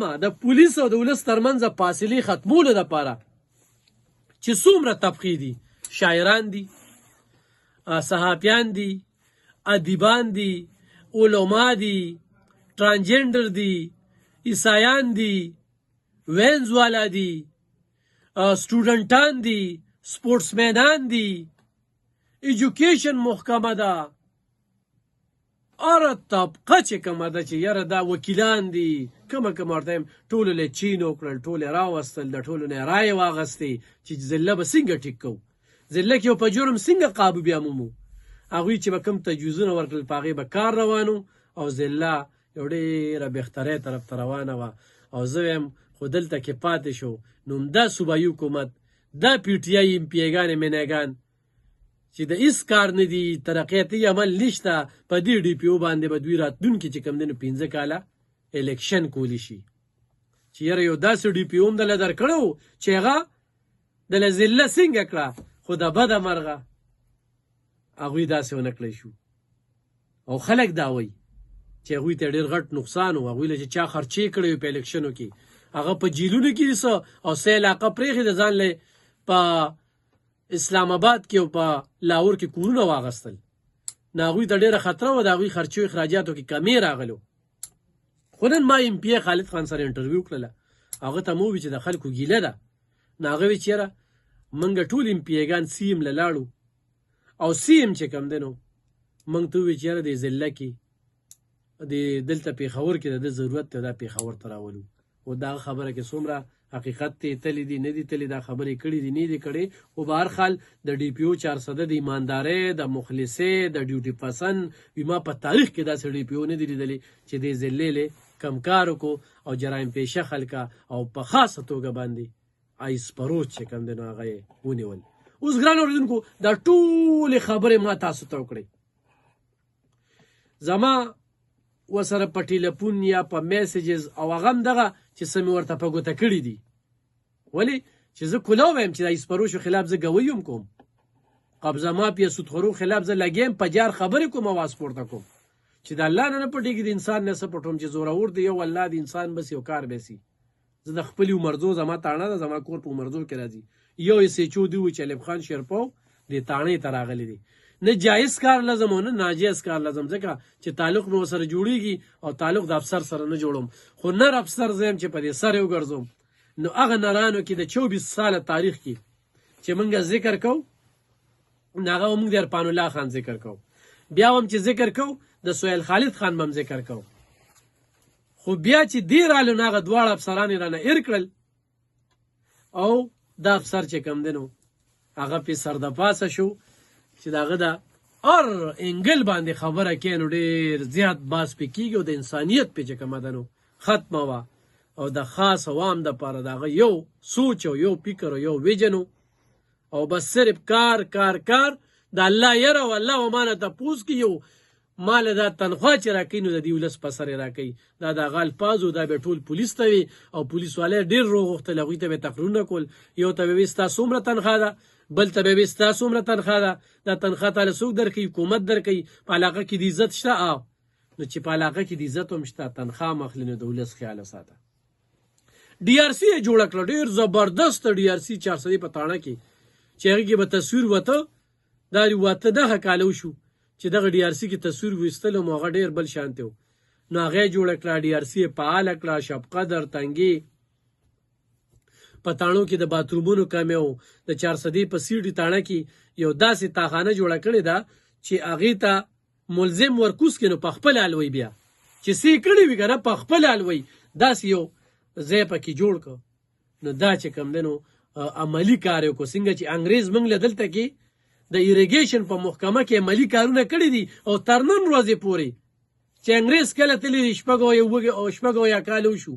دومه د پولیس او د ولس ترمنځ فاصلې ختمولو دپاره چې څومره طبقې دي، شاعران دي، صحافیان دي، ادیبان دي، علما دي، ترانجنډر دي، عیسایان دي، وینز والا دي، سټوډنټان دي، سپورټسمینان دي، ایجوکیشن محکمه ده، هره طبقه چې کومه ده چې یاره دا وکیلان دي، کومه ورته یم ټولو له چین وکړل، ټول یې راوستل، د ټولو نه یې رایې واغستې چې ضلع به څنګه ټیک کوو، ضلع کې په جرم څنګه قابو بیا مومو. هغوی چې به کوم تجویزونه ورکړل په هغې به کار روانو او ضلع یو ډېره بهترۍ طرف ته روانه وه. او زه وایم خو دلته کې پاتې شو نو همدا صوبایي حکومت، دا پی ټي آی ایم پي ایګانې مینیګان چې د هېڅ کار نه دي، ترقیاتي عمل نشته، په دې ډي پي او باندې به دوی راتلونکي چې کوم دی نو 15 کاله الیکشن کولی شي چې یاره یو داسې ډي پي او هم دله درکړی و چې هغه دله ضلع څنګه کړه، خو د بده مرغه هغوی داسې ونه کړی شو. او خلک دا وایي چې هغوی ته ډېر غټ نقصان و، هغوی له چې چا خرچې کړی وي په الیکشنو کې، هغه په جیلونو کې څه او څه علاقه پرېښې د ځان له په اسلام آباد کې او په لاهور کې کورونه واغستل، نو هغوی ته ډېره خطره وه، د هغوی خرچو اخراجاتو کې کمې راغلو. خو نن ما ایم پي ای خالد خان سره انټرویو کړله، هغه ته مو ووي چې د خلکو ګیله ده، نو هغه وی چې یاره موږ ټول ایم پي ایګان سی ایم له لاړو او سی ایم چې کوم دی نو موږ ته ووي چې یاره دې ضلع کې دلته پېښور کې د ده ضرورت دی، دا پېښور ته راولو. او دا خبره کې څومره حقیقت ته تللی دي نه دي تللی، دا خبرې کړي دي نه دي کړې. خو به هر حال د ډي پي او 400 د ایماندارۍ، د مخلصۍ، د ډیوټي پسند وي ما په تاریخ کې داسې ډي پي او نه دي لیدلي چې دې ضلع له کم کار وکړو او جرایم پیشه خلکه او په خاصه توګه باندې آیس پروت چې کوم دی نو هغه یې ونیول. اوس ګران اورېدونکو دا ټولې خبرې ما تاسو ته وکړئ، زما وسره په ټیلیفون یا په میسیجز او هغه هم دغه چې څه مې ورته په ګوته کړي دي. ولې چې زه کولو وایم چې د ایسپروشو خلاف زه ګوی هم کوم، قبضه مافیا سودخورو خلاف زه لګیم په جار خبرې کوم او آواز پورته کوم چې د الله نه پټېږي، د انسان نه څه پټوم چې زورور دی یو الله، د انسان بس یو کار بیسي. زه د خپلې عمرزو زما تاڼه ده، زما کور په عمرزو کې راځي، یو یې سیچو دی وي چې الف خان شیرپو د تاڼې ته راغلی دی. نه جایز کار لازم او نه ناجایز کار لازم، ځکه چې تعلق مې ورسره جوړیږي او تعلق د افسر سره نه جوړوم، خو نر افسر زه یم چې په دې سر یې وګرځوم. نو هغه نرانو کې د 24 ساله تاریخ کې چې موږ ذکر کوو نو هغه موږ د عرفان الله خان ذکر کوو، بیا هم چې ذکر کوو د سهیل خالد خان به هم ذکر کوو. خو بیا چې دې رالو نو هغه دواړه افسران یې رانه ایر کړل او دا افسر چې کوم دی نو هغه پې سردپاسه شو چې د هغه د هر انګل باندې خبره کوي نو ډېر زیات باس پې کېږي او د انسانیت پې چې کومه ده نو ختمه وه او د خاص عوام دپاره د هغه یو سوچ او یو فکر او یو ویژن او بس صرف کار کار کار د الله یره او الله ومانه تپوس کې یو مال دا تنخوا چې راکوي نو د دې ولس په سر یې راکوي. دا د هغه الفاظ دا به ټول پولیس ته وي او پولیس والی ډېر روغ غوښتل، هغوی ته به یې تقریرونه کول، یو ته به وي ستا څومره تنخوا ده، بل ته به وي ستا څومره تنخوا ده، دا تنخوا تاله څوک درکوي؟ حکومت درکوي. په علاقه کې د عزت شته؟ نو چې په علاقه کې د عزت هم شته، تنخوا هم اخلي، نو د ولس خیال ساته. ډي آر سی یې جوړه کړه، ډېر زبردست ډي آر سی 400 په تاڼه کې چې هغې کې به تصویر وته، دا واته 10 کاله وشو چې دغه ډي آر سی کې تصویر ویستل او هغه ډېر بل شانته و. نو هغه یې جوړه کړه، ډي آر سی یې فعاله کړه، شب قدر تنګي په تاڼو کې د باترومونو کمې و، د 400 په سیډي تاڼه کې یو داسې تاخانه جوړه کړې ده چې هغې ته ملزم ورکوس کې نو په خپل الوی بیا چې څه کړي وي که نه په خپل الوی داسې یو ځای پکې جوړ کړ. نو دا چې کوم دی نو عملي کار یې وکړو، څنګه چې انګریز موږ له دلته کې د ایریګیشن په محکمه کې عملي کارونه کړي دي او تر نن ورځې پورې چې انګریز کله تللی دی 6 کاله وشو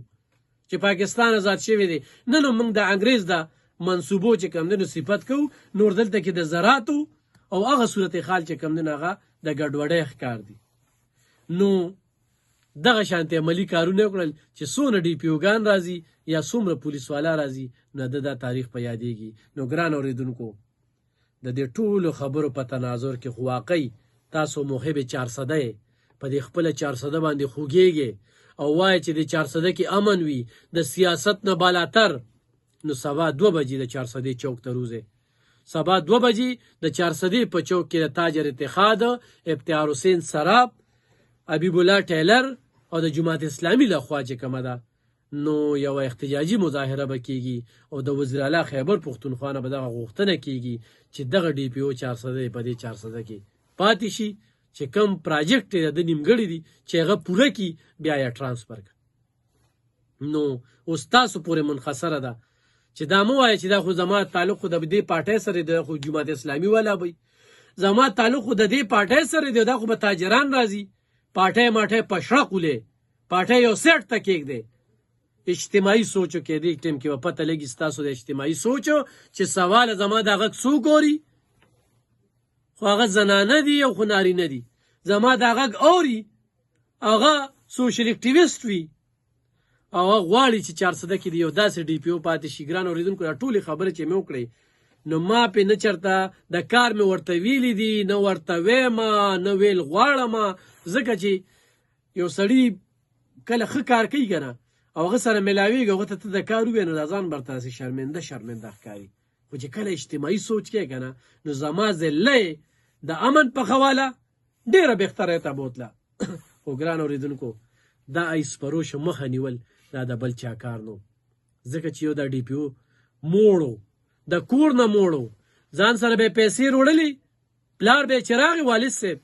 چې پاکستان آزاد شوی دی، نن موږ د انګریز د منصوبو چې کوم دی نو صفت کوو، نور دلته کې د زراعتو او هغه صورت حال چې کوم دی نو هغه د ګډوډۍ ښکار دی. نو دغه شانتې عملي کارونه وکړل چې څونه ډي پي اوګان راځي یا څومره پولیس والا راځي نو د دا تاریخ په یادېږي. نو ګران اورېدونکو د دې ټولو خبرو په تناظر کې خو واقعي تاسو محب 400 په دې خپله 400 باندې خوږېږئ او وایي چې د 400 کې امن وي د سیاست نه بالاتر، نو سبا 2 بجې د 400 چوک ته روزه. سبا 2 بجې د 400 په چوک کې د تاجر اتحاد، ابتیار حسین سراب، حبیب الله ټیلر او د جماعت اسلامي لخوا چې کومه ده، نو یو احتجاجي مظاهره به کیږي او د وزیر اعلی خیبر پښتونخوا نه به دغه غوښتنه کیږي چې دغه ډي پی او 400 په دې 400 کې پاتې شي، چې کم پراجیکټ د نیمګړي دي چې هغه پوره کی بیا یې ترانسفر کړي. نو اوس تاسو پورې منحصره ده چې دا مو وایي چې دا خو زما تعلق خو د دې پارټۍ سره دی، خو جماعت اسلامي والا وي. زما تعلق خو د دې پارټۍ سره دی، دا خو به تاجران راځي پارټۍ ماټۍ پشرقولې پارټۍ یو سیټ ته کېږدي. اجتماعي سوچو کې دې ټیم کې په پته لګي ستاسو د اجتماعي سوچو چې سوال زما د غږ څو ګوري، خو هغه زنانه دي او خو نارینه دي. زما د غږ اوري هغه سوشل اکټیویسټ وي او هغه غواړي چې 400 کې دی یو داسې ډي پی او پاتې شي. ګران اورېدونکو دا ټولې خبرې چې مې وکړې نو ما پې نه چرته د کار مې ورته ویلي دي، نه ورته ویم، نه ویل غواړم، ځکه چې یو سړي کله ښه کار کوي که نه او هغه سره میلاویږي، هغه ته د کار ووایې نو د ځان برته داسې شرمنده ښکاري. خو چې کله اجتماعي سوچ کې که نه نو زما ضلع د امن په حواله ډېره بهتره ته بوتله. خو ګران اورېدونکو دا ایس فروش مخه نیول دا د بل چا کار نو، ځکه چې یو دا ډي پی او موړو د کور نه موړو، ځان سره به پیسې وروړلې، پلار به چې راغی والد صاحب